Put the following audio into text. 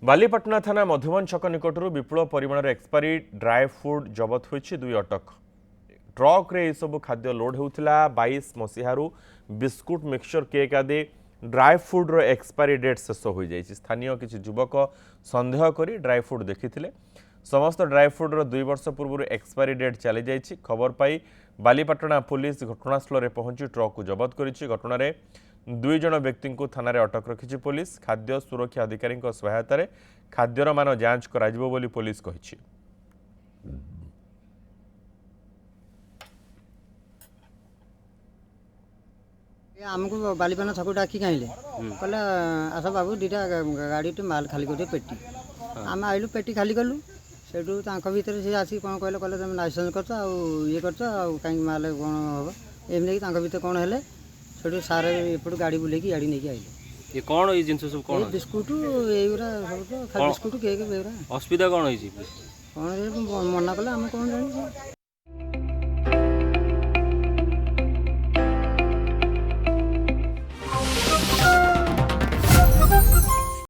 बालीपाटना थाना मधुबन छक निकटर विपुल परिमाण एक्सपायरी ड्राए फुड जबत होती 2 अटक ट्रक रे सब खाद्य लोड होता 22 मसीह बिस्कुट मिक्सचर केक आदि ड्राए फुड रो एक्सपायरी डेट शेष हो जाए। स्थानीय किसी युवक सन्देह करी ड्राए फुड देखी समस्त ड्राए फुड रो 2 वर्ष पूर्व एक्सपायरी डेट चली जाइए। खबर पाई बालीपाटना पुलिस घटनास्थल में पहुंची ट्रक को जबत करिछि। घटना 2 जन व्यक्ति को थाना अटक रखिछि पुलिस। खाद्य सुरक्षा अधिकारी सहायतार खाद्यर मान जांच कराजिबो बोली पुलिस कहिछि। आमको बालीपाना छक डाकी कहले कहले आस बाबू दीटा गाड़ी माल खाली कर पेटी आम आइलु पेटी खाली कलु से भितर सी आसिक कौन कहले कहले तुम लाइसेंस कर ये कर कहीं माल कौन हम एमती भितर कौन है से सारे एपट गाड़ी बुले गाड़ी नहीं आइले। ये कौन ये जिनस सब कौन बिस्कुट एगुरा सब तो खाली बिस्कुट केक असुविधा कौन होइछि कौन मना कले आम कौन जानी।